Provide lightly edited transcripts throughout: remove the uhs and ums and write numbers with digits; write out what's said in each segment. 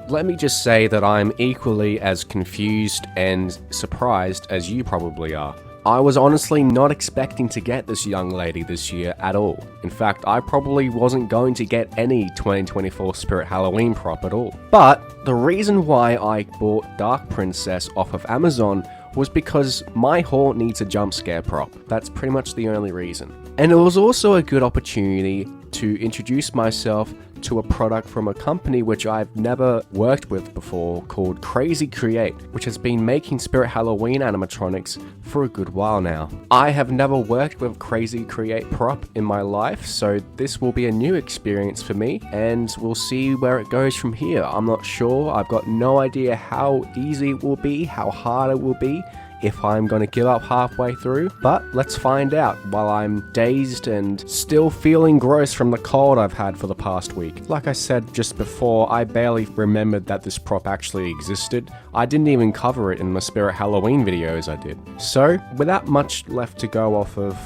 let me just say that I'm equally as confused and surprised as you probably are. I was honestly not expecting to get this young lady this year at all. In fact, I probably wasn't going to get any 2024 Spirit Halloween prop at all. But the reason why I bought Dark Princess off of Amazon was because my haul needs a jump scare prop. That's pretty much the only reason. And it was also a good opportunity to introduce myself to a product from a company which I've never worked with before called Crazy Create, which has been making Spirit Halloween animatronics for a good while now. I have never worked with Crazy Create prop in my life, so this will be a new experience for me, and we'll see where it goes from here. I'm not sure. I've got no idea how easy it will be, how hard it will be, if I'm going to give up halfway through, but let's find out while I'm dazed and still feeling gross from the cold I've had for the past week. Like I said just before, I barely remembered that this prop actually existed. I didn't even cover it in the Spirit Halloween videos I did. So, without much left to go off of,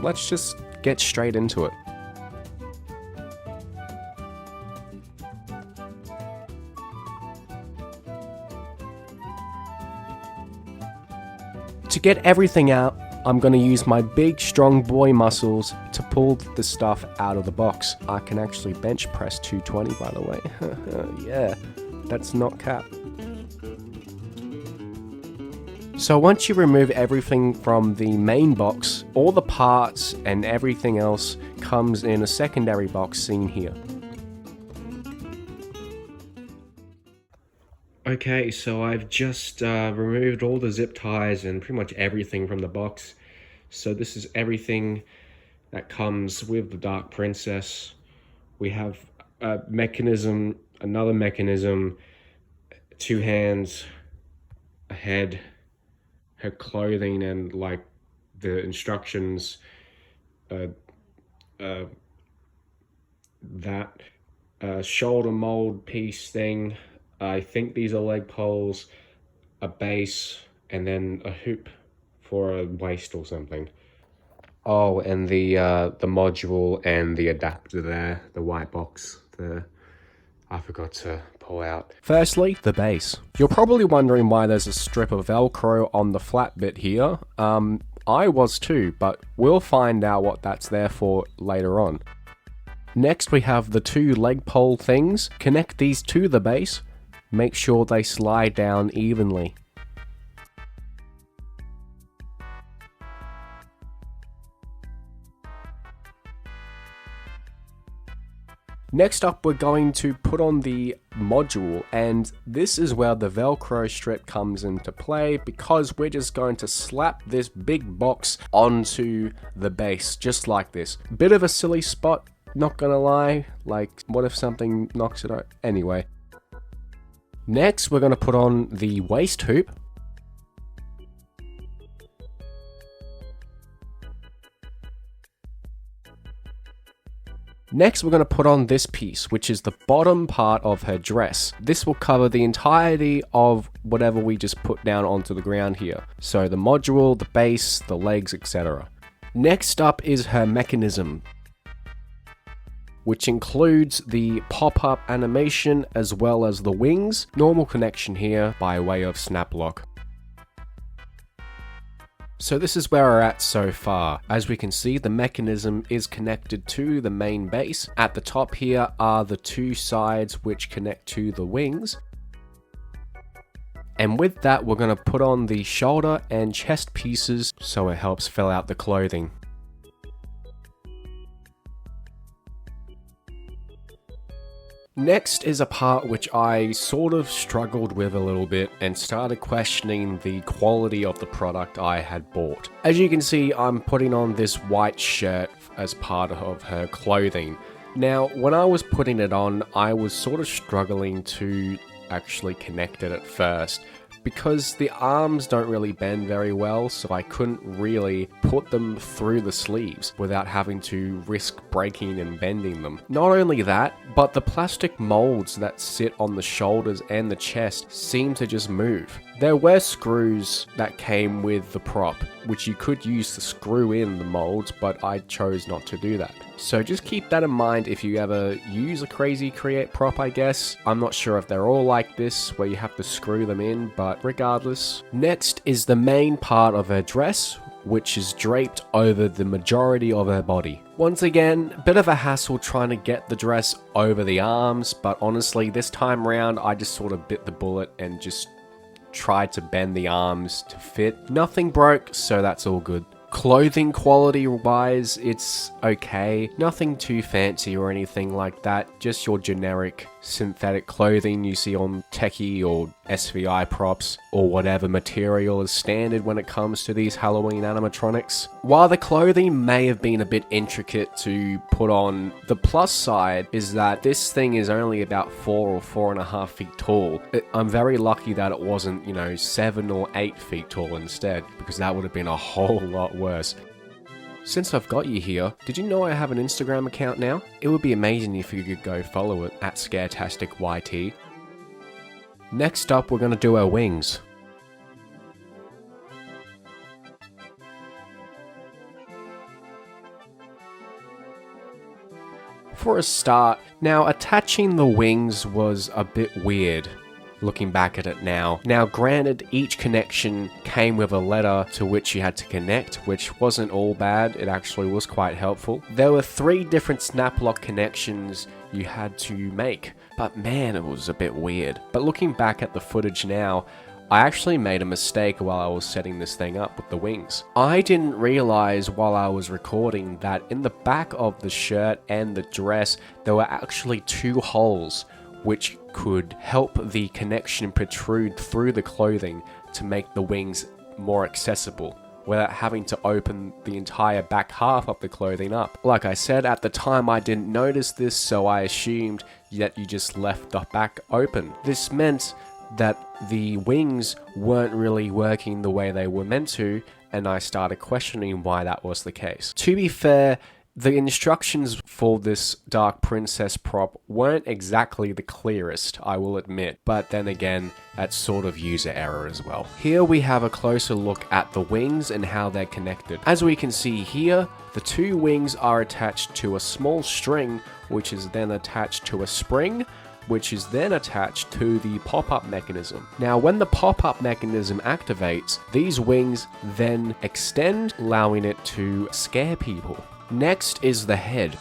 let's just get straight into it. To get everything out, I'm going to use my big strong boy muscles to pull the stuff out of the box. I can actually bench press 220, by the way. Yeah, that's not cap. So once you remove everything from the main box, all the parts and everything else comes in a secondary box seen here. Okay, so I've just removed all the zip ties and pretty much everything from the box. So this is everything that comes with the Dark Princess. We have a mechanism, another mechanism, 2 hands, a head, her clothing and like the instructions, that shoulder mold piece thing. I think these are leg poles, a base, and then a hoop for a waist or something. Oh, and the module and the adapter there, the white box there, I forgot to pull out. Firstly, the base. You're probably wondering why there's a strip of Velcro on the flat bit here. I was too, but we'll find out what that's there for later on. Next, we have the 2 leg pole things. Connect these to the base. Make sure they slide down evenly. Next up, we're going to put on the module, and this is where the Velcro strip comes into play because we're just going to slap this big box onto the base, just like this. Bit of a silly spot, not gonna lie, like what if something knocks it out? Anyway. Next, we're going to put on the waist hoop. Next, we're going to put on this piece, which is the bottom part of her dress. This will cover the entirety of whatever we just put down onto the ground here. So the module, the base, the legs, etc. Next up is her mechanism, which includes the pop-up animation as well as the wings. Normal connection here by way of snap lock. So this is where we're at so far. As we can see, the mechanism is connected to the main base. At the top here are the 2 sides which connect to the wings. And with that, we're going to put on the shoulder and chest pieces so it helps fill out the clothing. Next is a part which I sort of struggled with a little bit and started questioning the quality of the product I had bought. As you can see, I'm putting on this white shirt as part of her clothing. Now, when I was putting it on, I was sort of struggling to actually connect it at first, because the arms don't really bend very well, so I couldn't really put them through the sleeves without having to risk breaking and bending them. Not only that, but the plastic molds that sit on the shoulders and the chest seem to just move. There were screws that came with the prop, which you could use to screw in the molds, but I chose not to do that. So just keep that in mind if you ever use a crazy create prop, I guess. I'm not sure if they're all like this, where you have to screw them in, but regardless. Next is the main part of her dress, which is draped over the majority of her body. Once again, a bit of a hassle trying to get the dress over the arms, but honestly, this time round, I just sort of bit the bullet and just tried to bend the arms to fit. Nothing broke, so that's all good. Clothing quality wise, it's okay. Nothing too fancy or anything like that. Just your generic synthetic clothing you see on techie or SVI props or whatever material is standard when it comes to these Halloween animatronics. While the clothing may have been a bit intricate to put on, the plus side is that this thing is only about 4 or 4.5 feet tall. I'm very lucky that it wasn't, 7 or 8 feet tall instead, because that would have been a whole lot worse. Since I've got you here, did you know I have an Instagram account now? It would be amazing if you could go follow it at ScaretasticYT. Next up, we're going to do our wings. For a start, now attaching the wings was a bit weird. Looking back at it now. Now granted, each connection came with a letter to which you had to connect, which wasn't all bad, it actually was quite helpful. There were 3 different snap lock connections you had to make, but man, it was a bit weird. But looking back at the footage now, I actually made a mistake while I was setting this thing up with the wings. I didn't realize while I was recording that in the back of the shirt and the dress, there were actually 2 holes which could help the connection protrude through the clothing to make the wings more accessible without having to open the entire back half of the clothing up. Like I said, at the time I didn't notice this, so I assumed that you just left the back open. This meant that the wings weren't really working the way they were meant to, and I started questioning why that was the case. To be fair, the instructions for this Dark Princess prop weren't exactly the clearest, I will admit, but then again, that's sort of user error as well. Here we have a closer look at the wings and how they're connected. As we can see here, the 2 wings are attached to a small string, which is then attached to a spring, which is then attached to the pop-up mechanism. Now, when the pop-up mechanism activates, these wings then extend, allowing it to scare people. Next is the head,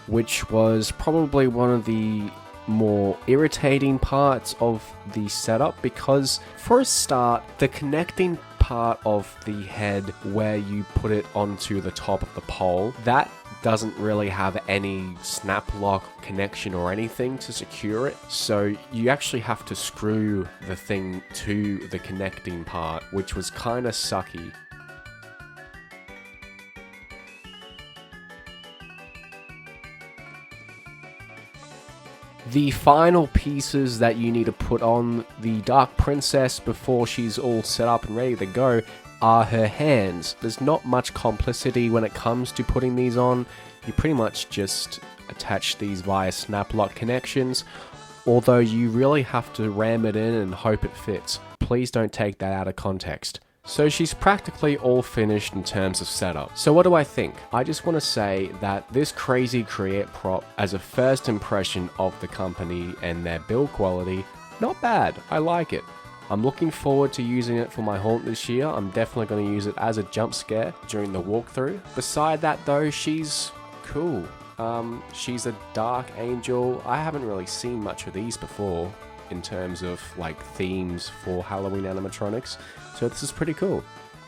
which was probably one of the more irritating parts of the setup, because for a start, the connecting part of the head where you put it onto the top of the pole, that doesn't really have any snap lock connection or anything to secure it, so you actually have to screw the thing to the connecting part, which was kind of sucky. The final pieces that you need to put on the Dark Princess before she's all set up and ready to go are her hands. There's not much complicity when it comes to putting these on. You pretty much just attach these via snap lock connections, although you really have to ram it in and hope it fits. Please don't take that out of context. So she's practically all finished in terms of setup. So what do I think? I just want to say that this crazy create prop, as a first impression of the company and their build quality, not bad. I like it. I'm looking forward to using it for my haunt this year. I'm definitely going to use it as a jump scare during the walkthrough. Beside that though, she's cool. She's a dark angel. I haven't really seen much of these before in terms of like themes for Halloween animatronics, so this is pretty cool.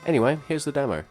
Anyway, here's the demo.